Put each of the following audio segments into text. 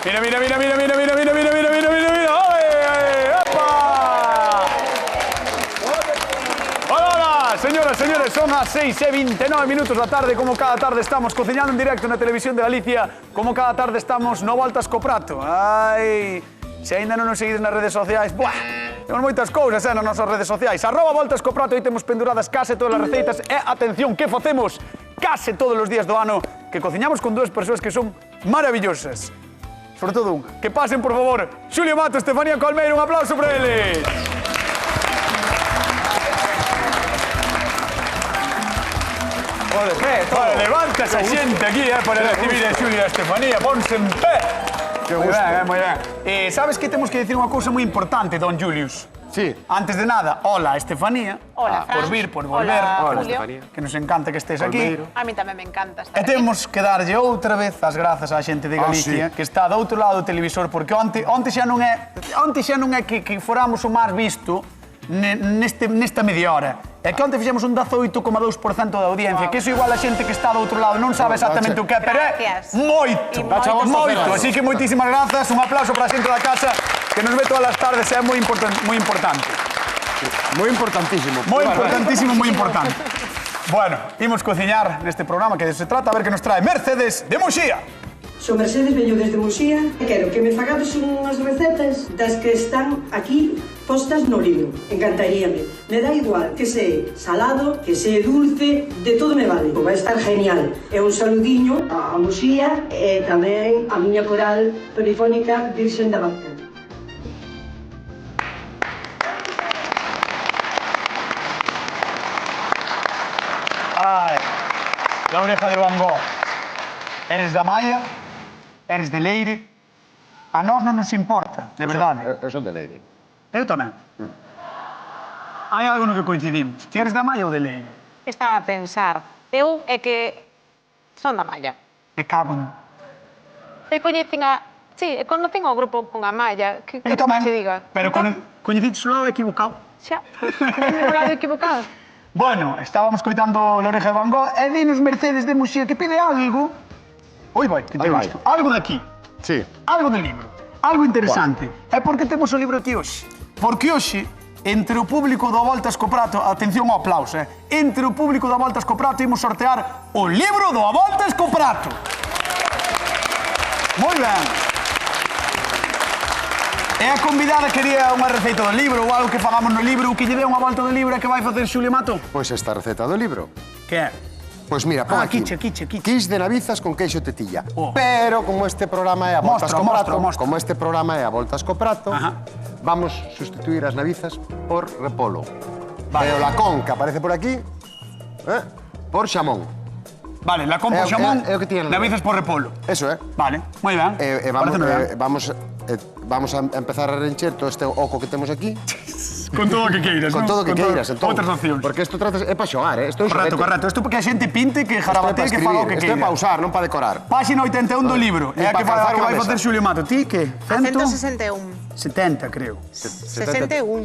Mira, mira, mira, mira, mira, mira, mira, mira, mira, mira, mira, mira. ¡Epa! Hola, hola, señoras, señores, son as 6:29 da tarde, como cada tarde estamos cociñando en directo na televisión de Galicia, como cada tarde estamos no Voltas co Prato. Ai, se ainda non nos seguides nas redes sociais, buah, temos moitas cousas nas nosas redes sociais. @Voltas co Prato, aí temos penduradas case todas as receitas e, atención, que facemos case todos os días do ano, que cociñamos con dúas persoas que son maravillosas. Sobre todo unha. Que pasen, por favor, Xulio Mato, Estefanía Colmeiro, un aplauso para eles. Vale, levanta esa xente aquí para recibir a Xulio e a Estefanía. Ponse en pé. Moi ben, moi ben. Sabes que temos que dicir unha cousa moi importante, don Julius? Sí. Antes de nada, hola, Estefanía. Hola, Fran. Por vir, por volver. Hola, Julio. Que nos encanta que estés aquí. A mí tamén me encanta estar E temos que darlle outra vez as grazas á xente de Galicia, sí. que está do outro lado do televisor, porque onte xa non é que foramos o máis visto nesta media hora. É que onte fixemos un 18,2% da audiencia, que iso igual a xente que está do outro lado non sabe exactamente o que é, pero é Gracias. moito, moito. Así que moitísimas grazas, un aplauso para a xente da casa que nos ve todas as tardes, é moi importante. Moi importantísimo. Moi importantísimo, moi importante. Bueno, imos cociñar neste programa que se trata a ver que nos trae Mercedes de Muxía. Son Mercedes, veño desde Muxía e quero que me fagades unhas recetas das que están aquí postas no libro. Encantaríame. Me dá igual que se salado, que se dulce, de todo me vale. Vai estar genial. E un saludiño a Muxía e tamén a miña coral perifónica Virxen da Barca. Ai, la oreja de Van Gogh. Eres da Maia, eres de Leire. A nós non nos importa, de verdade. Eu son de Leire. Eu tamén. Hai algo no que coincidimos. Ti eres da Maia ou de Leire? Estaba a pensar. Eu é que son da Malla. E cago en... E coñecen a... Sí, e conocen o grupo con a Malla. Que Eu tamén. se diga? Pero coñecites o lado equivocado. Xa, no lado equivocado. Bueno, estábamos coitando la oreja de Van Gogh e dinos Mercedes de Muxía que pide algo. Oi vai, que te Aí vai. gusto. Algo de aquí. Sí. Algo del libro. Algo interesante. É porque temos o libro aquí hoxe. Porque hoxe, entre o público do Voltas co Prato, atención ao aplauso, entre o público do Voltas co Prato imos sortear o libro do Voltas co Prato. Moi ben. E a convidada quería unha receita do libro ou algo que fagamos no libro, o que lle dé unha volta do libro e que vai facer Xulio Mato. Pois esta receta do libro. Que é? Pois mira, pon aquí. Quiche. Quis de navizas con queixo tetilla. Oh. Pero como este programa é a Voltas co Prato, mostra. como este programa é a Voltas co Prato, Ajá. vamos sustituir as navizas por repolo. Vale. E o lacón que aparece por aquí, por xamón. Vale, la compo É xamón, o que tiene. navizas por repolo. Eso é. Vale, moi ben. Vamos a empezar a rencher todo este oco que temos aquí. Con todo o que queiras, Con non? todo o que queiras, entón. Outras opcións. Porque isto é para xogar, Isto é Correcto. Isto porque a xente pinte, que jarabate, que faga o que Isto é queira. para usar, non para decorar. Páxina 81 do libro. É a que para calzar vai unha facer mesa. Xulio Mato. Ti, que? 161. 70, creo. 61.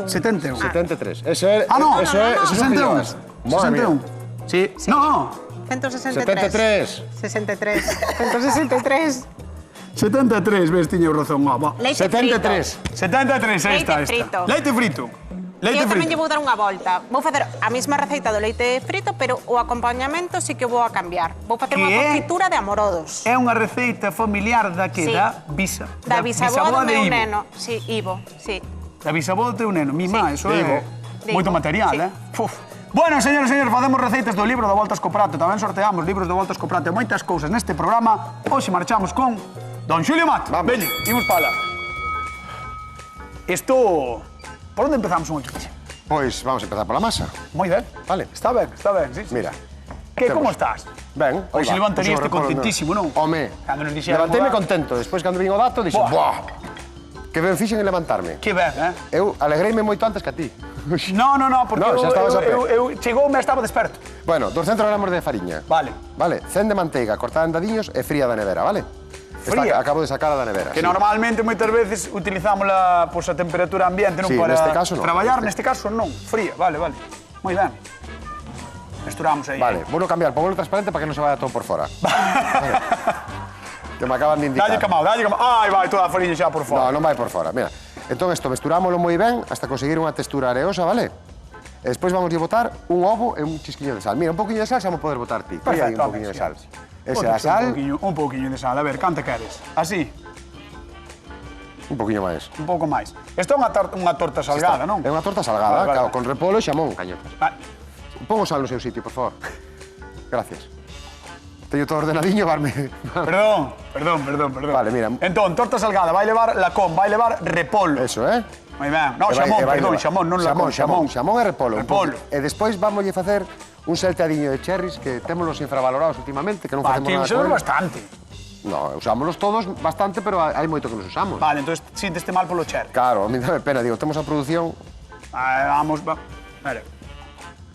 71. 73. Eso é... Ah, no, eso é 61. filloas. Madre mía. 61. Sí. No, 163. 73. 163. 73, ves, tiño razón. Va. Leite 73. 73, aí está. Leite frito. Leite frito. Leite Eu tamén lle frito. vou dar unha volta. Vou facer a mesma receita do leite frito, pero o acompañamento sí que vou a cambiar. Vou facer unha Que é? confitura de amorodos. É unha receita familiar da que? Sí. Da Da bisavó do de meu Ivo. neno. Sí, Ivo, sí. Da bisavó do teu neno. Mima, eso De é Ivo. moito De Ivo, material, sí. Fuf. Bueno, señores, facemos receitas do libro do Voltas co Prato. Tamén sorteamos libros do Voltas co Prato e moitas cousas neste programa. Hoxe marchamos con don Xulio Mato. Vamos. Veñe, imos para lá. Isto... Por onde empezamos un chupiche? Pois vamos a empezar pola masa. Moi ben. Vale. Está ben, sí. Mira. Que, como temos. estás? Ben. Hoxe oiga, levantaríaste puxo o repolo, contentísimo, non? Home, Cando nos dixeron, levanteime "Buah". contento. Despois, cando vin o dato, dixen, Buah. buah, que ben fixen en levantarme. Que ben, Eu alegreime moito antes que a ti. No, porque No, xa estabas a pé. eu chegoume e estaba desperto. Bueno, 200 gramos de fariña. Vale. Vale, 100 de manteiga cortada en dadiños e fría da nevera, vale? Fría? Acabo de sacar da nevera. Que sí. normalmente moitas veces utilizámola a temperatura ambiente, non Sí, para neste caso non. traballar, neste caso non, fría, vale. Moi ben. Mesturamos aí. Vale, vou cambiar, pongo transparente para que non se vaya todo por fora. Que me acaban de indicar. Dalle camao, dalle camao. Ai, vai toda a fariña xa por fora. No, non vai por fora, mira. Entón, isto mesturámoslo moi ben hasta conseguir unha textura areosa, vale? E despois vamos a botar un ovo e un chisquiño de sal. Mira, un poquinho de sal xa mo podes botar ti. Mira aí un poquinho de sal. Ese é a sal. Un pouquiño de sal. A ver, canta queres? Así? Un poquinho máis. Un pouco máis. Isto é unha torta salgada, non? É unha torta salgada, Vale, claro, vale. con repolo e xamón, cañotas. Vale. Pon o sal no seu sitio, por favor. Gracias. Teño todo ordenadiño, varme. Perdón. Vale, mira. Entón, torta salgada, vai levar lacón, vai levar repolo. Eso, eh? Moi ben. No, xamón, perdón, xamón, non lacón, xamón. Xamón e repolo. Repolo. E despois vamos a facer un salteadiño de cherries que témolos infravalorados últimamente, que non facemos nada Tío, con eles. bastante. No, usámonos todos bastante, pero hai moito que nos usamos. Vale, entón sínteste mal polo cherry. Claro, a mí dame pena, digo, temos a produción. Vamos, va. Vale.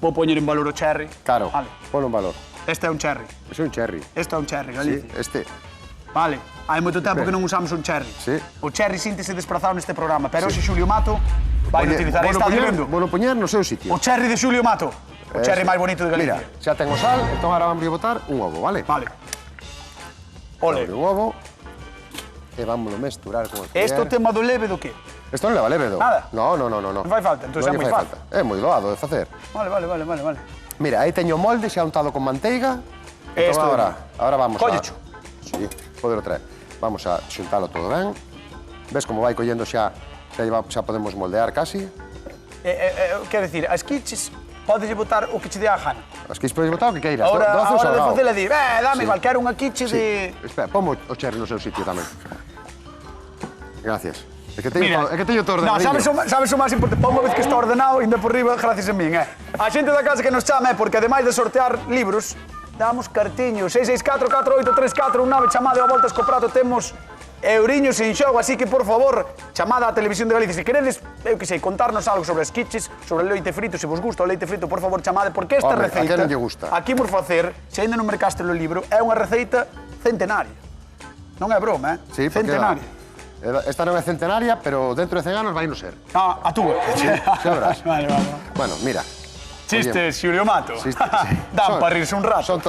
Vou poñer en valor o cherry. Claro, Vale. ponlo en valor. Este é un cherry. Ese é un cherry. Este é un cherry, Sí, Galicia. este. Vale. Hai moito tempo que non usamos un cherry. Sí. O cherry síntese desprazado neste programa, pero hoxe Xulio Mato vai utilizar. Está vendo? Bueno, poñer no seu sitio. O cherry de Xulio Mato. O cherry máis bonito de Galicia. Mira, xa ten o sal, entón agora vamos a botar un ovo, vale? Vale. Ole. Un ovo. E vámoslo mesturar con el Este é o tema do leve do que? Isto non leva levedo. Nada? No. Non fai falta, entón é Non lle moi fai fácil. falta. É moi doado de facer. Vale. Mira, aí teño o molde xa untado con manteiga. Entón Esto agora vamos Cóllecho. Sí, podelo traer. Vamos a xuntalo todo ben. Ves como vai collendo xa podemos moldear casi. Quer decir, as quiches podes botar o que che dé a gana. As que podes botar o que queiras. Ahora doce ou de salgado. facela dir, dame Sí. igual, quero unha quiche de... Espera, pomo o cherry no seu sitio tamén. Gracias. É que Mira, teño todo no, ordenadinho. sabes o máis importante? Para unha vez que está ordenado, ainda por riba, gracias a min, A xente da casa que nos chama é porque, ademais de sortear libros, damos cartiños. 664-483419, chamade a voltas co prato, temos euriños en xogo, así que, por favor, chamada á Televisión de Galicia. Se queredes, eu que sei, contarnos algo sobre as quiches, sobre o leite frito, se vos gusta o leite frito, por favor, chamade, porque esta Home, a receita... quen non lle gusta? Aquí por facer, se ainda non mercaste o libro, é unha receita centenaria. Non é broma, Sí, porque centenaria. Esta non é centenaria, pero dentro de 100 anos vai non ser. A túa. xa verás. Vale. Bueno, mira. Chiste, Xulio Mato. Sí. Dan para rirse un rato. Son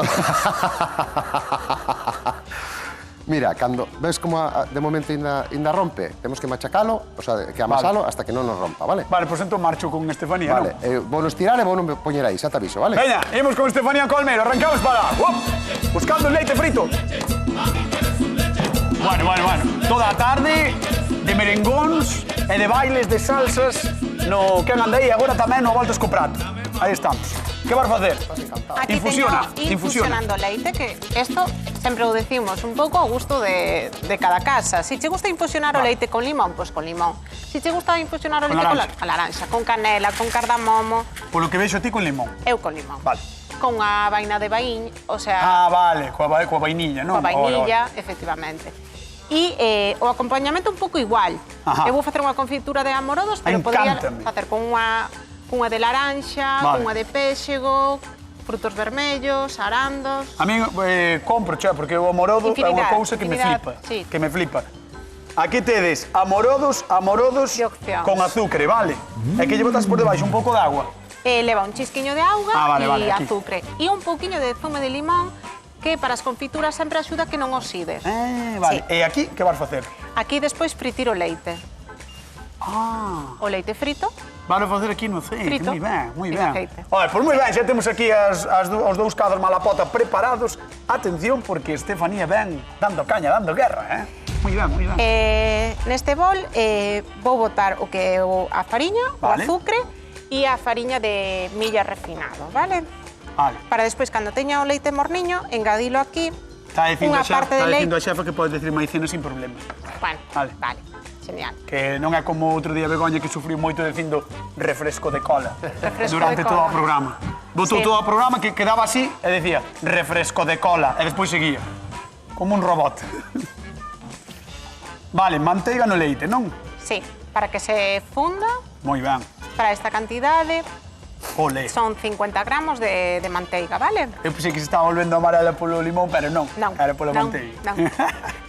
Mira, cando ves como de momento ainda rompe, temos que machacalo, o sea, que amasalo hasta que non nos rompa, vale? Vale, pois entón marcho con Estefanía, Vale, vou nos tirar e vou non poñer aí, xa te aviso, vale? Veña, imos con Estefanía Colmero, arrancamos para... Buscando el leite frito. Bueno. Toda a tarde de merengóns e de bailes de salsas no que anda aí agora tamén no Voltas co Prato. Aí estamos. Que vas facer? Aquí Infusiona. infusionando leite, que esto sempre o decimos un pouco ao gusto de cada casa. Si che gusta infusionar o leite con limón, pois con limón. Si che gusta infusionar o leite con laranxa, con canela, con cardamomo, Polo que vexo ti con limón. eu con limón. Vale. Con a vaina de vainilla, o sea, Vale, coa vainilla, non? coa vainilla, efectivamente. E o acompañamento un pouco igual. Ajá. Eu vou facer unha confitura de amorodos, pero podría Encántame. facer con unha de laranxa, Vale. unha de péxego, frutos vermellos, arandos... A mí compro, porque o amorodo é unha Infinidade, cousa que me infinidade, flipa. sí. Que me flipa. Aquí tedes amorodos De opcións. con azúcar, vale? E que lle botas por debaixo un pouco de agua. Leva un chisquiño de auga Vale, e aquí. azúcar. E un pouquiño de zume de limón, que para as confituras sempre axuda que non oxide. Vale. Sí. E aquí, que vas facer? Aquí despois fritir o leite. O leite frito. Van a facer aquí no aceite, Frito. moi En ben. aceite. Pois moi ben, xa temos aquí os dous cadros malapota preparados. Atención, porque Estefanía ven dando caña, dando guerra, Moi ben, moi ben. Neste bol vou botar o que é a fariña, Vale. o azucre e a fariña de milla refinado, vale? Vale. Para despois, cando teña o leite morniño, engadilo aquí Está dicindo unha a parte de leite. a xefa que podes decir maicena sin problema. Bueno, Vale. genial. Que non é como outro día Begoña que sufriu moito dicindo refresco de cola Refresco durante de todo cola. o programa. Botou Sí. todo o programa que quedaba así e decía refresco de cola e despois seguía como un robot. Vale, manteiga no leite, non? Sí, para que se funda, Moi ben. para esta cantidade, Ole. son 50 gramos de manteiga, vale? Eu pensei que se estaba volvendo amarela polo limón, pero non. Non, Era pola non, manteiga. non.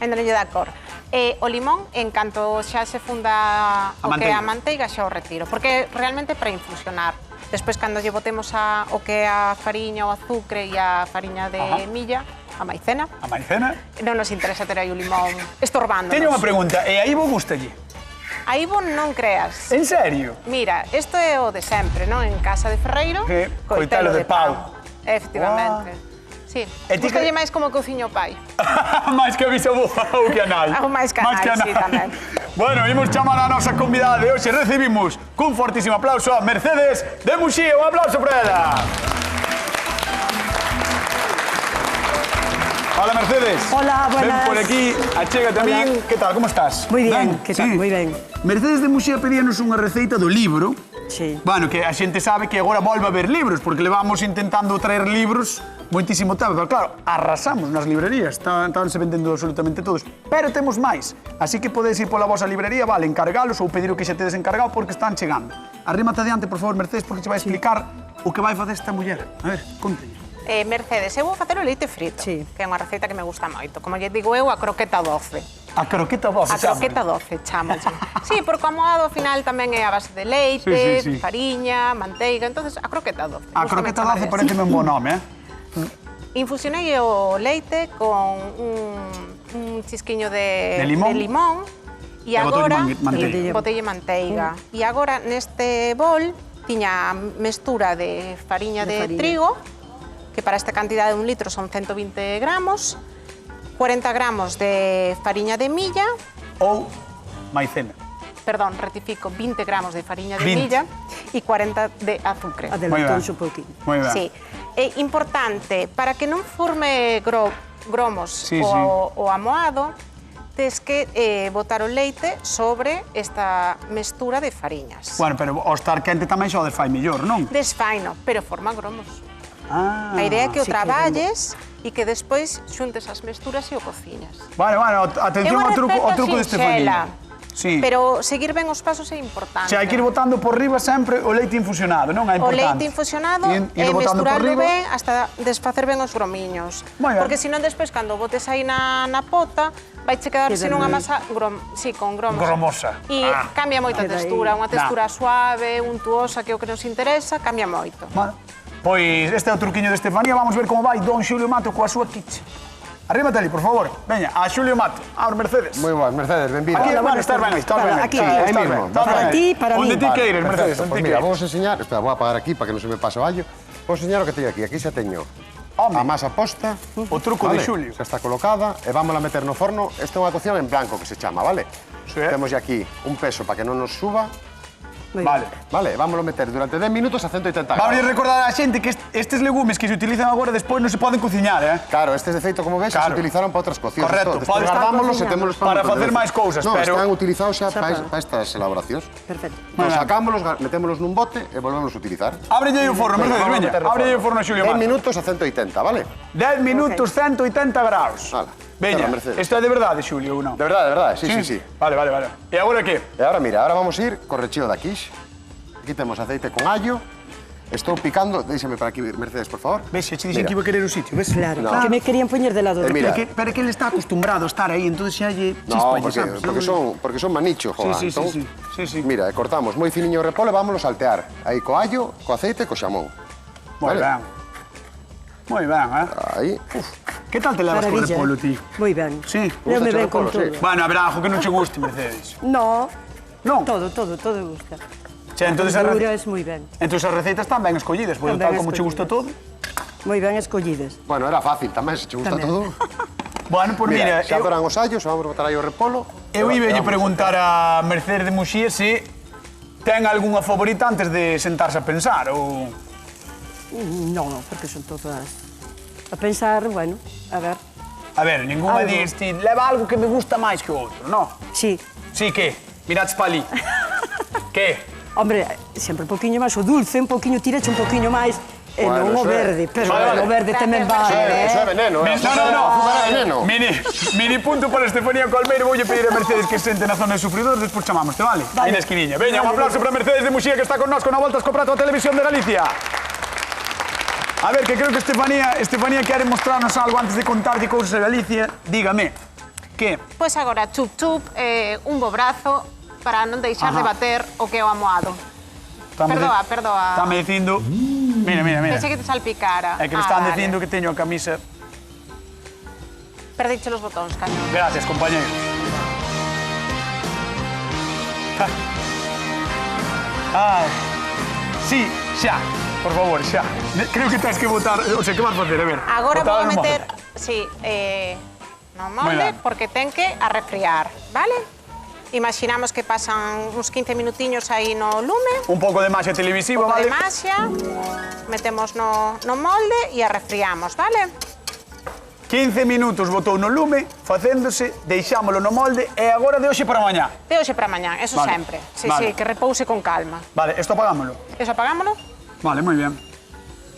Ainda non lle dá cor. O limón, en canto xa se funda o que é a manteiga, xa o retiro, porque realmente para infusionar. Despois, cando lle botemos o que é a fariña, o azucre e a fariña de milla, a maicena. A maicena. Non nos interesa ter aí o limón estorbándonos. Teño unha pregunta, e a Ivo gustalle? A Ivo non creas. En serio? Mira, isto é o de sempre, non? En casa de Ferreiro, coitelo de pau. Efectivamente. Sí, gustalle máis como cociño o pai. Máis que a bisavó ou que a nai. Máis que a nai, sí, tamén. Bueno, imos chamar a nosa convidada de hoxe. Recibimos cun fortísimo aplauso a Mercedes de Muxía. Un aplauso para ela. Hola, Mercedes. Hola, buenas. Ven por aquí, achégate a min. Que tal, como estás? Moi ben, que tal? Moi ben. Mercedes de Muxía pedíanos unha receita do libro. Sí. Bueno, que a xente sabe que agora volve a ver libros, porque levamos intentando traer libros moitísimo tempo, pero claro, arrasamos nas librerías, estánse vendendo absolutamente todos, pero temos máis, así que podedes ir pola vosa librería, vale, encargalos ou pedir o que xa tedes encargado porque están chegando. Arrímate adiante, por favor, Mercedes, porque che vai explicar o que vai facer esta muller. A ver, contalle. Mercedes, eu vou facer o leite frito, Sí. que é unha receita que me gusta moito. Como lle digo eu, a croqueta doce. A croqueta doce, A croqueta doce, chámolle. Sí, porque o amoado ao final tamén é a base de leite, Sí. fariña, manteiga, entonces a croqueta doce. A Gústame croqueta chamar doce así. pareceme un bon nome, Infusionei o leite con un chisquiño de limón. e E agora botelle manteiga. botelle manteiga. E agora neste bol tiña mestura de fariña de trigo, que para esta cantidade de 1 litro son 120 gramos, 40 gramos de fariña de milla, Ou maicena. perdón, rectifico, 20 gramos de fariña de 20. milla e 40 de azúcar. Adelantóns un pouquinho. Moi ben. Sí. É importante, para que non forme gromos Sí, o amoado, tes que botar o leite sobre esta mestura de fariñas. Bueno, pero ao estar quente tamén xa o desfai mellor, non? Desfaino, pero forma gromos. Ah. A idea é que o sí que traballes e que despois xuntes as mesturas e o cociñas. Bueno, atención ao truco de Estefanía. Sí. Pero seguir ben os pasos é importante. Se hai que ir botando por riba sempre o leite infusionado, non é O importante. leite infusionado Ir e botando por mesturarlo riba. ben hasta desfacer ben os gromiños. Moi ben. Porque senón despois cando botes aí na pota vai che quedar Queda sin unha moi- masa con gromos. Gromosa. E cambia moito a Queda aí. textura, unha textura suave, untuosa, que é o que nos interesa, cambia moito. Bueno, pois este é o truquiño de Estefanía. Vamos ver como vai Don Xulio Mato coa súa quiche. Arrímate ali, por favor. Veña, a Xulio Mato. Ahora, Mercedes. Moi boas, Mercedes, benvida. Aquí, Hola, bueno, buenas estás ben aí, tardes. estás ben aí. Aquí, Sí, ahí estás mismo. ben, estás Para ben aí. ti, para Onde mí. ti Vale, queires, Mercedes, Perfecto, onde pues ti mira, queires. vamos a enseñar, espera, vou a apagar aquí para que non se me pase o allo. Vou enseñar o que teño aquí. Aquí xa teño Home. a masa posta. O truco de Xulio. Xa está colocada e vamos a meter no forno. Esta é unha cocción en blanco que se chama, vale? Sí. Temos aquí un peso para que non nos suba. Moi Vale. Vale, vámoslo meter durante 10 minutos a 180 Vamos a grados. recordar a xente que estes legumes que se utilizan agora despois non se poden cociñar, Claro, estes de feito, como ves, Claro. se utilizaron para outras cocidas. Correcto, Despois podes estar guardámoslos e cocinando. témolos Para montón de facer veces. máis cousas, no, pero- están utilizados xa Xa para para- estas elaboracións. Perfecto. Bueno. Nos sacámoslos, metémolos nun bote e volvemos a utilizar. Ábrelle o forno, Mercedes, Vamos a veña. meter no Ábrelle o forno. forno a Xulio 10 Mato. minutos a 180, vale? 10 minutos, 180 graus. Hala, Veña, terra, Mercedes. isto é de verdade, Xulio, ou non? De verdade, sí, sí, sí. Vale. E agora que? E agora, mira, ahora vamos a ir co recheo da quiche. Aquí temos aceite con allo. Estou picando, déixame para aquí, Mercedes, por favor. Ves, xe che dixen Mira. que iba a querer o sitio, ves? Claro, No. que me querían poñer de lado. mira. Pero que ele está acostumbrado a estar aí, entonces xa lle No, chispa, porque, sabes? porque son manichos, joder. Sí. Mira, cortamos moi finiño o repolo e vámonos saltear. Aí co allo, co aceite e co xamón. Moi Vale. ben. Moi ben, Aí. Que tal te levas co Maravilla. repolo, ti? Moi ben. Sí. Eu me Gusta ben con o todo. repolo, sí. Bueno, habrá algo que non che guste, Mercedes. No, Non? todo gusta. Che, entonces, Verdura es moi ben. entonces as receitas están ben escollidas, porque Están tal ben como che gusta todo. Moi ben escollides. Bueno, era fácil tamén, se che gusta Tamén. todo. Bueno, pues mira, xa adoran os allos, vamos a botar aí o repolo. eu E iba vamos preguntar a Mercedes de Muxía se ten algunha favorita antes de sentarse a pensar, ou... No, porque son todas... A pensar, bueno, a ver. A ver, ninguna Algo. diste, leva algo que me gusta máis que o outro, non? Sí, Sí, que? Mirades pa ali. Que? hombre, sempre un poquinho máis o dulce, un poquinho tirache un poquinho máis, e Bueno, non o eso é- verde, pero Vale. o verde tamén vale, Eso é veneno, No, azúcar é veneno. Mini punto para Estefanía Colmeiro. Voulle pedir a Mercedes que sente na zona de sufridores, despois chamámoste, vale? Aí na esquiniña. Veña, un Vale, aplauso para Mercedes de Muxía, que está con nós con a Voltas co Prato a Televisión de Galicia. A ver, que creo que Estefanía quere mostrarnos algo antes de contarlle cousas de Galicia. Dígame, que? Pois agora, chup, un bo brazo para non deixar Ajá. de bater o que é o amoado. Perdoa. Estame dicindo... Mira. Pensei que te salpicara. É que me están vale. dicindo que teño a camisa Perdiche los botóns, Cañón. Gracias, compañeros. Ai. Sí, xa. Por favor, xa. Creo que tens que votar... O sea, que vas facer? A ver. Agora botar vou no molde. meter, sí, no Moi molde, ben. porque ten que arrefriar, vale? Imaginamos que pasan uns 15 minutiños aí no lume, Un pouco de maxia televisiva, un pouco vale? de maxia, metemos no molde e arrefriamos, vale? 15 minutos botou no lume, facéndose, deixámolo no molde e agora de hoxe para mañá. De hoxe para mañán, eso Vale. sempre. Sí, Vale. sí, que repouse con calma. Vale, esto apagámoslo. Eso apagámoslo? Vale, moi ben.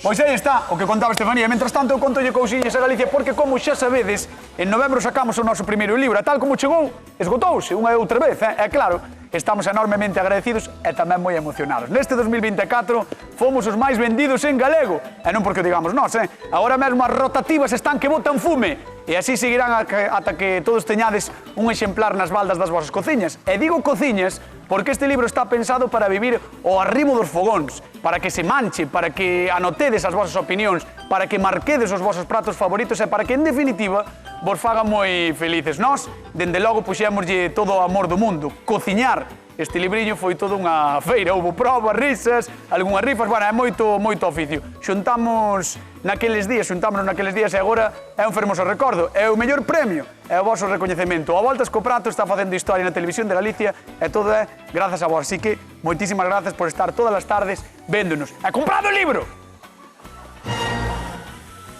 Pois aí está o que contaba Estefanía. Mentras tanto, eu contolle cousiñas a Galicia, porque, como xa sabedes, en novembro sacamos o noso primeiro libro. E tal como chegou, esgotouse unha e outra vez. E claro, estamos enormemente agradecidos e tamén moi emocionados. Neste 2024 fomos os máis vendidos en galego. E non porque o digamos nós, Agora mesmo as rotativas están que botan fume. E así seguirán ata que todos teñades un exemplar nas baldas das vosas cociñas. E digo cociñas porque este libro está pensado para vivir ao arrimo dos fogóns, para que se manche, para que anotedes as vosas opinións, para que marquedes os vosos pratos favoritos e para que, en definitiva, vos faga moi felices. Nós, dende logo, puxémoslle todo o amor do mundo. Cociñar este libriño foi toda unha feira. Houve probas, risas, algunhas rifas, bueno, é moito oficio. Xuntámonos naqueles días e agora é un fermoso recordo. É o mellor premio, é o voso recoñecemento. A Voltas co Prato está facendo historia na televisión de Galicia e todo é grazas a vos. Así que, moitísimas grazas por estar todas as tardes véndonos. E comprado o libro!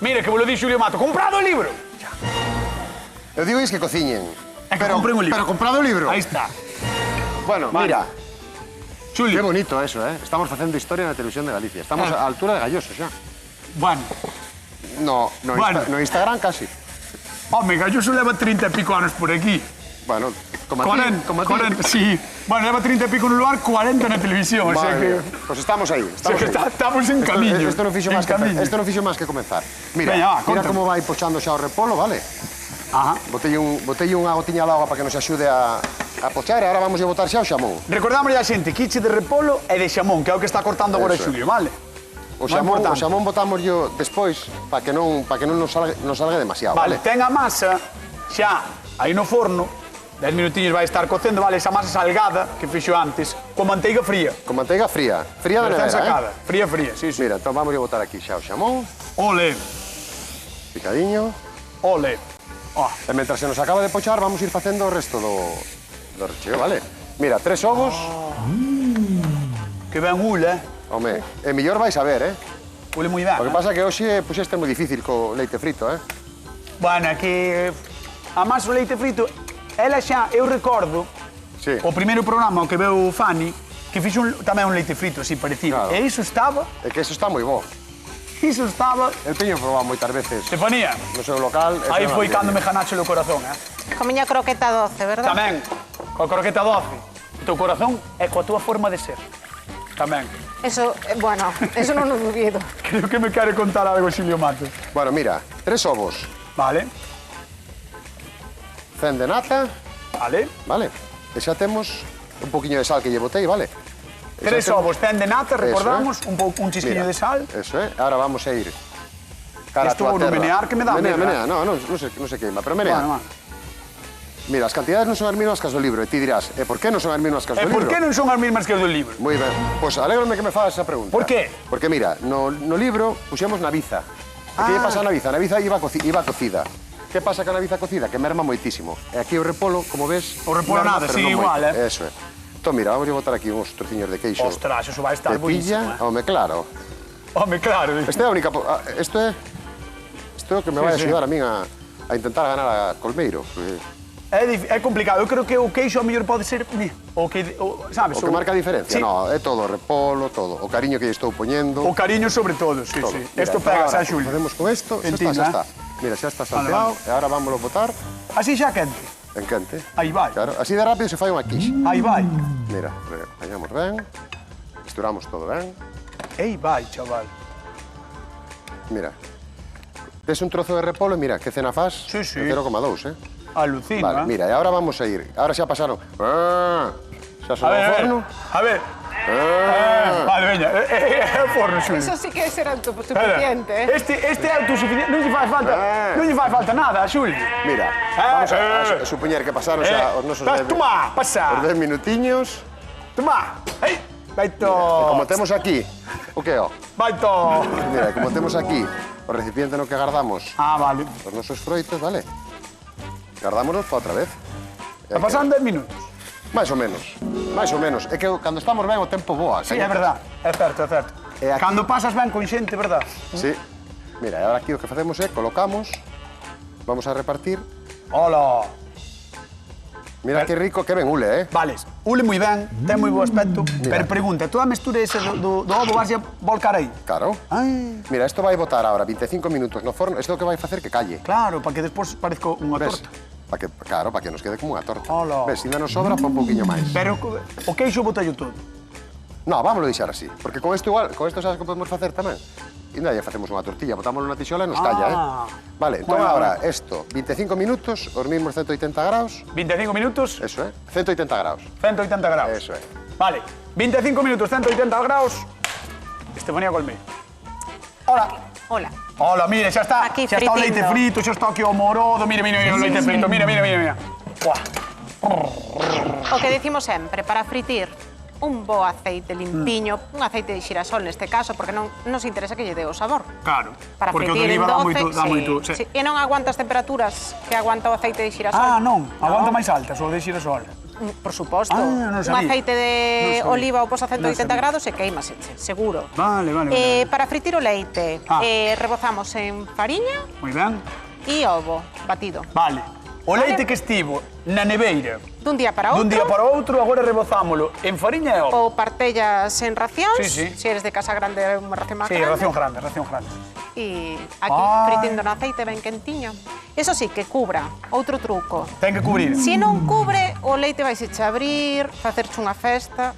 Mire, que vos lo di Xulio Mato, comprado o libro! Eu digo que cociñen. É que compren o libro. Pero comprado o libro. Aí está. Bueno, Vale. mira, qué Xulio, bonito eso, Estamos facendo historia na televisión de Galicia. Estamos á altura de Galloso xa. bueno, No Bueno. no Instagram casi. home, Galloso leva 30 e pico anos por aquí. Bueno, como a ti, 40, como a ti. 40, sí. Bueno, leva 30 e pico no lugar, 40 na televisión. O sea que... Pues estamos aí, O sea estamos que aí. estamos en camiño. Esto non fixo en máis que camiño. esto non fixo máis que comenzar. Mira, Veña, va, mira conta. como vai pochando xa o repolo, vale? Ajá. Botelle unha gotiña de auga para que nos axude a pochar e agora vamos a botar xa o xamón. Recordamos a xente, quiche de repolo e de xamón, que é o que está cortando agora Eso é. Xulio, vale? O Moi xamón importante. botamos yo despois para que non nos salga demasiado, Vale, vale? ten a masa xa aí no forno, 10 minutinhos vai estar cocendo, vale, esa masa salgada que fixo antes, con manteiga fría. Con manteiga fría, fría da Recén nevera, sacada, fría, sí, sí. Mira, entón vamos a botar aquí xa o xamón, Ole, picadiño, ole. Oh, e mentras se nos acaba de pochar vamos ir facendo o resto do recheo, vale? Mira, 3 ovos, que ben ule, home, e mellor vais a ver, Ule moi ben. O que pasa é que hoxe puxeste moi difícil co leite frito, Bueno, é que a masa o leite frito, ela xa, eu recordo, Sí. o primeiro programa o que veu Fanny, que fixo tamén un leite frito, así parecido. Claro. E iso estaba, É que eso está moi bo. Eu teño probado moitas veces Estefanía, no seu local. aí é foi unha cando me maravilla. janache o corazón, Con miña croqueta 12, verdad? Tamén, coa croqueta 12. O teu corazón é coa túa forma de ser. Tamén. Eso, bueno, eso non o dubido. Creo que me quere contar algo Xulio Mato. Bueno, mira, 3 ovos, Vale, 100 de nata, vale. vale? E xa temos un poquinho de sal que lle botei, vale? E xa 3 temos- ovos, 100 de nata, Eso, recordamos, un chisquiño Mira, de sal. Eso, Ahora vamos a ir cara Esto a no túa terra. menear que me dá Menea, medo, menea, non se queima, pero menea. Bueno, va. Mira, as cantidades non son as mesmas que as do libro, e ti dirás, e por que non son as mesmas que as E do por libro? que non son as mesmas que os do libro? Moi ben. Pois alégrome que me fagas esa pregunta. Por qué? Porque mira, no libro puxemos naviza. E que lle pasa a naviza? A naviza iba cocida. Que pasa ca naviza cocida? Que merma moitísimo. E aquí o repolo, como ves... O repolo merma, nada, pero sigue non igual, moito. Eso é. Entón, mira, vamos a botar aquí uns trociños de queixo. Ostras, eso vai estar de buenísimo, pilla. Home, claro. Home, claro. Esta é a única... Isto é o que me vai Sí, sí. axudar a min a intentar ganar a Colmeiro. É complicado, eu creo que o queixo a mellor pode ser sabes? O que marca a diferencia, Sí. no, é todo o repolo, todo. O cariño que lle estou poñendo. O cariño sobre todo, sí, todo. sí. Mira, Esto entón pega, ahora, xa, Xulio. Facemos con isto, xa Entiendo, está. Mira, xa está salteado, e agora vámoslo botar Así xa quente. en quente. Aí vai. Claro, así de rápido se fai unha quiche. Aí vai. Mira, apañamos ben, misturamos todo ben. Aí vai, chaval. Mira, tes un trozo de repolo e mira, que cena faz? Sí, sí. 0,2, Alucina. Vale, mira, e agora vamos a ir. Ahora xa pasaron. Xa A sonou o ver, forno. a ver. Vale, veña, forno, Xulio. Eso sí que será suficiente. Este é autosuficiente, non lle fai falta nada, Xulio. Mira, vamos a supoñer que pasaron xa os nosos... Toma, pasa. Os 10 minutiños. Toma, vaito. Como temos aquí, o que é? Vaito. Mira, como temos aquí o recipiente no que guardamos Vale. os nosos froitos, vale? Guardámonos para outra vez. Está pasando 10 minutos. Mais ou menos. Mais ou menos. É que cando estamos ben o tempo voa. Sí, é verdad. É certo, é certo. E aquí- Cando pasas ben con xente, verdad? Sí. Mira, e agora aquí o que facemos é colocamos, vamos a repartir. Hola. Mira que rico, que ben ule, Vale, ule moi ben, ten moi bo aspecto. Pero pregunta, toda a mestura ese do ovo vas a volcar aí? Claro. Ai, Mira, isto vai botar agora 25 minutos no forno. Isto é o que vai facer que calle. claro, para que despois parezca unha Ves? torta. Claro, para que nos quede como unha torta. Hola. Ves, se ainda nos sobra, pon un pouquiño máis. Pero o queixo botallo todo. No, vámonos deixar así. Porque con isto igual, con isto sabes que podemos facer tamén. E ainda facemos unha tortilla, botámoslo na tixola e nos calla, Vale, entón Bueno, agora, isto, 25 minutos, os mismos 180 graus. 25 minutos, Eso, 180 graus. 180 graus. Eso é. Vale, 25 minutos, 180 graus. Estefanía Colmé. Hola. Hola. Hola, mire, xa está. Aquí xa está o leite fritindo. frito, xa está aquí o morodo. Mira, o leite frito, mira. Buah. O que decimos sempre, para fritir un bo aceite limpiño, un aceite de xirasol neste caso, porque non nos interesa que lle dé o sabor. Claro, Para porque o de fritir en oliva 12, dá moito. sí. E non aguanta as temperaturas que aguanta o aceite de xirasol. Non, aguanta máis altas o de xirasol. Por suposto. Non Un sabía. aceite de Non sabía. oliva o pos a 180 Non sabía. grados e queimase, seguro. Vale. Para fritir o leite, rebozamos en fariña Moi ben. e ovo batido. Vale. O Vale. leite que estivo na neveira Dun día para outro. dun día para outro, agora rebozámolo en fariña e ovo. Ou partellas en racións, Sí. se eres de casa grande, unha ración máis Sí, grande. ración grande. E aquí fritindo no aceite ben quentiño. Eso sí, que cubra. Outro truco. Ten que cubrir. Se non cubre, o leite vai se abrir, facerche unha festa.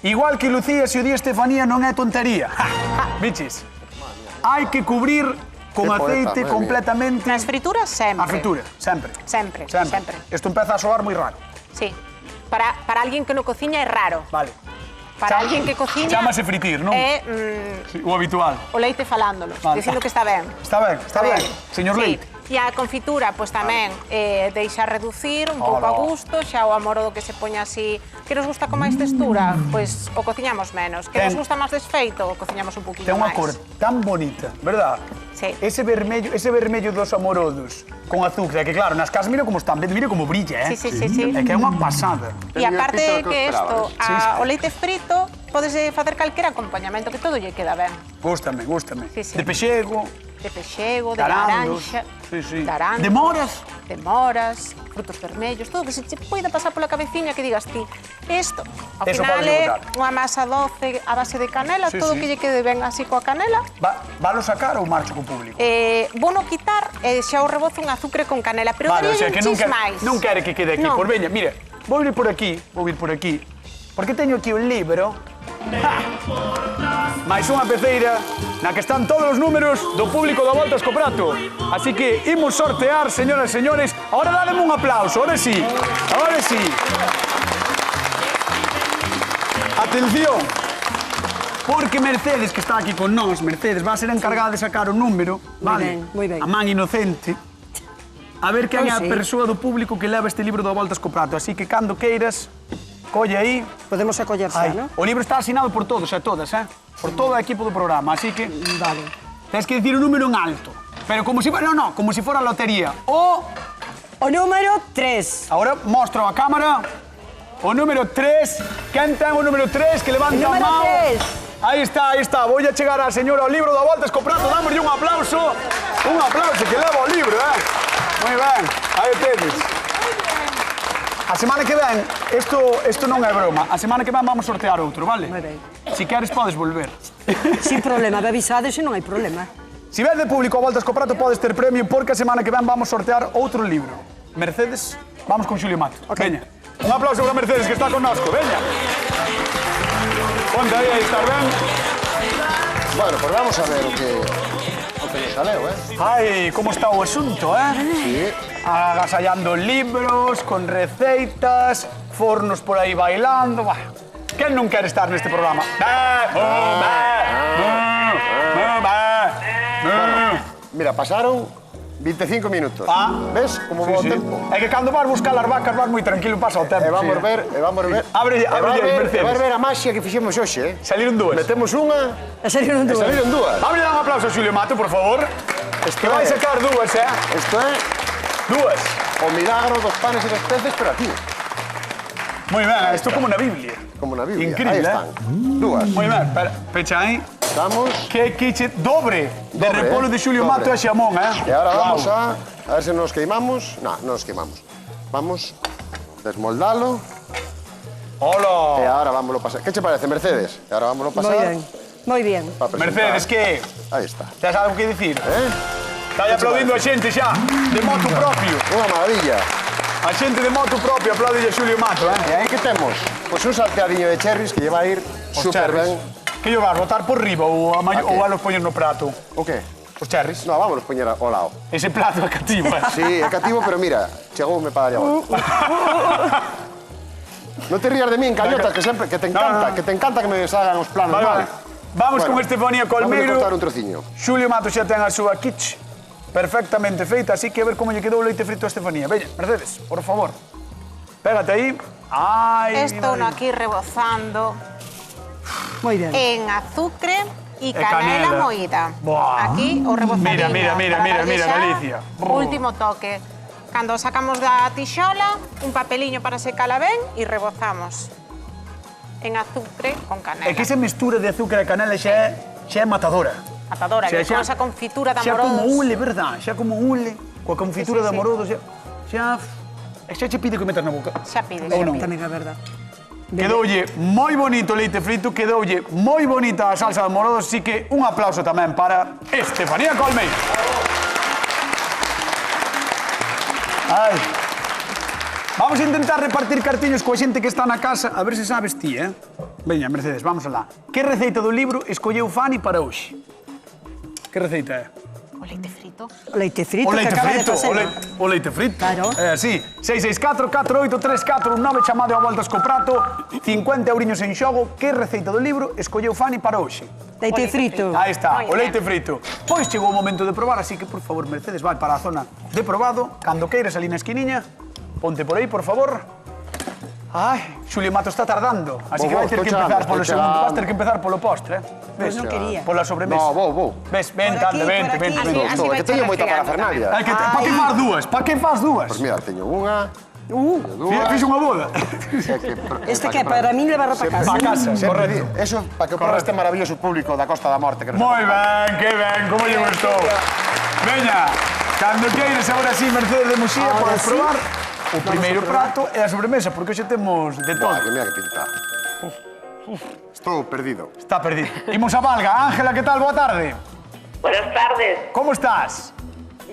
Igual que Lucía, se o di Estefanía, non é tontería. Bichis. Hai que cubrir con Qué poeta, aceite madre mía. completamente Nas frituras sempre. a fritura, sempre. Sempre. Isto empeza a soar moi raro. Sí. Para alguén que non cociña é raro. Vale. Para alguén que cociña Chámase fritir, non? é Sí, o habitual. o leite falándolo, Vale. dicindo que está ben. Está ben. Señor Sí. Leite. E a confitura, pois tamén deixa reducir un pouco a gusto, xa o amorodo que se poña así. Que nos gusta con máis textura, pois o cociñamos menos. Que nos gusta máis desfeito, o cociñamos un poquinho Ten unha máis. cor tan bonita, verdad? Sí. Ese vermello dos amorodos con azúcar, que claro, nas casas mira como están, mira como brilla, Sí. É que é unha pasada. E aparte Pito que esperaba, isto, o leite frito, podes facer calquera acompañamento, que todo lle queda ben. Gústame. Sí. De pexego, De pexego, de Tarandos. laranxa, Sí. de arandos, De moras. de moras, frutos vermellos, todo que se che poida pasar pola cabeciña que digas ti, isto, ao Eso final podes é botar. unha masa doce a base de canela, Sí, todo sí. que lle quede ben así coa canela, Valo sacar ou marcho co público? Bono quitar e xa o rebozo un azúcar con canela, pero Vale, o daría sea, un que chis máis. non quere que quede aquí. Non. Pois veña, mire, vou ir por aquí, porque teño aquí un libro. Mais unha peceira na que están todos os números do público da Volta ao Prato. Así que imos sortear, señoras e señores. Ahora dádeme un aplauso, ahora sí. Atención, porque Mercedes, que está aquí con nós, Mercedes, va a ser encargada de sacar o número, vale? moi ben. A man inocente. A ver quen é a Sí. persoa do público que leva este libro da Volta ao Prato. Así que cando queiras, colle aí. Podemos acoller xa, non? O libro está asinado por todos e todas, por todo o equipo do programa, así que Vale. tens que dicir un número en alto. Pero como si fuera, no, como si fuera lotería. O número 3. Ahora mostro a cámara o número 3. Quen ten o número 3 que levanta a Número mão? 3. Aí está. Voy a chegar a señora ao libro da Volta ao Prato. Dámoslle un aplauso. Un aplauso que leva o libro, Moi ben, aí tedes. A semana que ven, isto non é broma, a semana que ven vamos sortear outro, vale? Moi ben. Si queres podes volver. Sin problema, me avisades e non hai problema. Si ves de público a Voltas co Prato podes ter premio porque a semana que ven vamos sortear outro libro. Mercedes, vamos con Xulio Mato. Veña. Un aplauso para Mercedes que está connosco, veña. Ponte aí, estar ben? Bueno, pues vamos a ver o que nos saleu, Ai, como está o asunto, Sí. Agasallando libros, con receitas, fornos por aí bailando, bah. Que Quen non quere estar neste programa? Mira, pasaron 25 minutos. Ves como Sí, bo sí. tempo? É que cando vas buscar as vacas vas moi tranquilo, pasa o tempo. E vamos sí. ver, Abre Mercedes. vai ver a maxia que fixemos hoxe, Saliron dúas. Metemos unha En serio, non e dúas. saliron dúas. Vamos a dar un aplauso a Xulio Mato, por favor. Que vai sacar dúas, Isto é Dúas. o milagro dos panes e dos peces, pero aquí, Moi ben, isto como na Biblia. como na Biblia. Increíble, Aí están. Dúas. Moi ben, espera, pecha aí. Estamos. Que quiche dobre de repolo de Xulio Dobre. Mato e xamón, E agora vamos a ver se nos queimamos. No, non nos queimamos. Vamos desmoldalo e Hola. agora vámoslo pasar. Que che parece, Mercedes? E agora vámoslo pasar. Moi ben, moi bien. pa presentar. Mercedes, que? Aí está. Tes algo que dicir? Está aplaudindo a xente xa, de moto propio. Unha maravilla. A xente de moto propio aplaude a Xulio Mato, E aí que temos? Pois un salteadiño de cherries que lle vai ir super ben. Que yo vas botar por riba ou a qué? ou a los poñer no prato? O que? Os cherries. No, vámonos poñer ao lado. Ese plato é cativo, Sí, é cativo, pero mira, chegoume para darlle a volta. Non te rías de min, Cañota, que sempre que te encanta, No. que te encanta que me salgan os planos Vale, mal. vale. Vamos Bueno, con Estefanía Colmeiro. Vamos a cortar un trociño. Xulio Mato xa ten a súa quiche perfectamente feita, así que a ver como lle quedou o leite frito a Estefanía. Veña, Mercedes, por favor. Pégate aí. Ai, Estou mira. aquí rebozando Moi ben. en azúcar y canela. canela moída. Buah. Aquí o rebozadinho. Mira, para darlle xa Galicia. Último toque. Cando sacamos da tixola, un papeliño para secala ben e rebozamos en azúcar con canela. É que esa mestura de azúcar e canela xa é matadora. Matadora, Xa- que con xa- esa confitura de Xa como amorodos. ule, verdad? Xa como ule, coa confitura Sí, sí, de sí. amorodo, xa che pide que metas na boca. Xa pide, Ou xa non? pide. Tamén é verdad. Quedoulle moi bonito o leite frito, quedoulle moi bonita a salsa de amorodo, así que un aplauso tamén para Estefanía Colmeiro. Ai. Vamos a intentar repartir cartiños coa xente que está na casa, a ver se sabes ti, Veña, Mercedes, vamos alá. Que receita do libro escolleu Fanny para hoxe? Que receita é? O leite frito. O leite frito O leite que acaba frito, de facer. o leite frito. Claro. É así. 664-483-419, chamade ao voltas co prato, 50 euriños en xogo. Que receita do libro escolleu Fanny para hoxe? Leite O leite frito. frito. Aí está, Moi o leite ben. frito. Pois chegou o momento de probar, así que, por favor, Mercedes, vai para a zona de probado. Cando queiras ali na esquiniña, ponte por aí, por favor. Ai, Xulio Mato está tardando, así que vai ter que estou empezar chegando, polo estou segundo. chegando. Vas ter que empezar polo postre, Pois non quería. Pola sobremesa. No, vou. Ves, ven, Por ande, aquí, vente, por vente, aquí. vente. Así Estou, vai que teño chegar moita chegando parafernalia. Ai, que pa que faz dúas? Pa que faz dúas? Pois mira, teño unha, dúas. Fixo unha boda. Este que é para min levar para casa. Pa casa, Sempre correcto. Eso para que ocorra este maravilloso público da Costa da Morte que nos Moi ben, que ben, como lle gustou. Veña, cando queires agora sí, Mercedes de Muxía, Ahora podes sí. probar o primeiro prato e a sobremesa, porque hoxe temos de todo. Buah, que mira que pinta. Estou perdido. Está perdido. Imos a Valga. Ángela, que tal? Boa tarde. Buenas tardes, Como estás?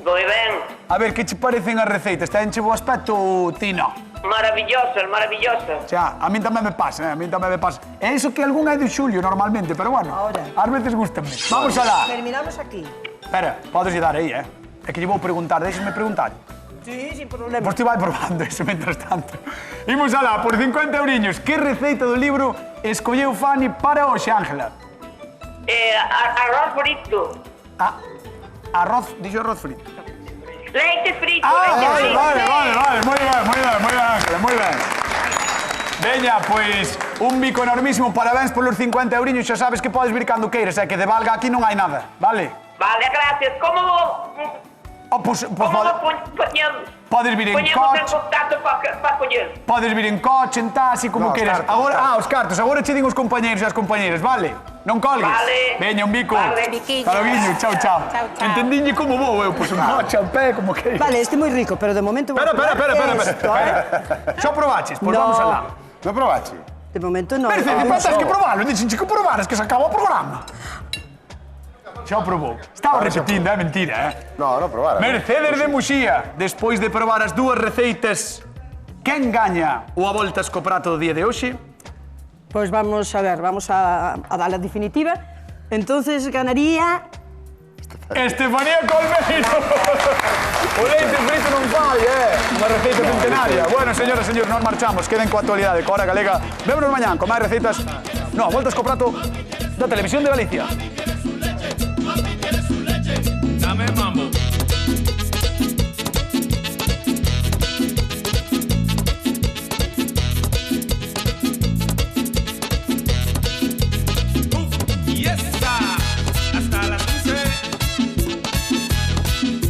moi ben, A ver, que che parecen as receitas? Ten che bo aspecto ou ti non? maravillosas, maravillosas. Xa, a min tamén me pasa, a min tamén me pasa. É iso que algún é de Xulio normalmente, pero bueno, Ahora. ás veces gustame. Vamos alá. Terminamos aquí. Espera, podes lle dar aí, É que lle vou preguntar, deixesme preguntar. Sí, sin problema. Pois ti vai probando eso mientras tanto. Imos alá, por 50 euriños. Que receita do libro escolleu Fanny para hoxe, Ángela? Arroz frito, Arroz, dixo arroz frito. leite frito, Vale, leite frito. vale, moi ben, Ángela, moi ben. Veña, pois, un bico enormísimo, parabéns polos 50 euriños, xa sabes que podes vir cando queiras, que de Valga aquí non hai nada, vale? Vale, gracias. Como Pois podes vir en ponemos en coche, contacto para coller? podes vir en coche, en taxi, como No, os queiras. cartos, Agora, os cartos, agora che din os compañeiros e as compañeiras, vale? Non colgues. Vale. Veña, un bico. Vale. Biquiño. Hasta loguiño, chao, chao. Chao, chao. Entendinlle como vou eu, pois un coche, a pé, como que... Vale, este é moi rico, pero de momento... vou Espera. probar esto, Xa probaches, pois No. vamos alá. Non probache? De momento non. Mercedes, Vamos tens que só. probarlo, dixenche que probaras, que se acaba o programa. Xa o probou. Estaba repetindo, é mentira, No, non probara. Mercedes de Muxía, despois de probar as dúas receitas, quen gaña o a voltas co prato do día de hoxe? Pois vamos a ver, vamos a dar a definitiva. Entonces ganaría... Estefanía Colmeiro. O leite frito non fai, Unha receita centenaria. Bueno, Bueno, señoras e señores, nos marchamos. Queden coa actualidade, coa Hora Galega. Vémonos mañán con máis recetas. No, voltas co prato da Televisión de Galicia.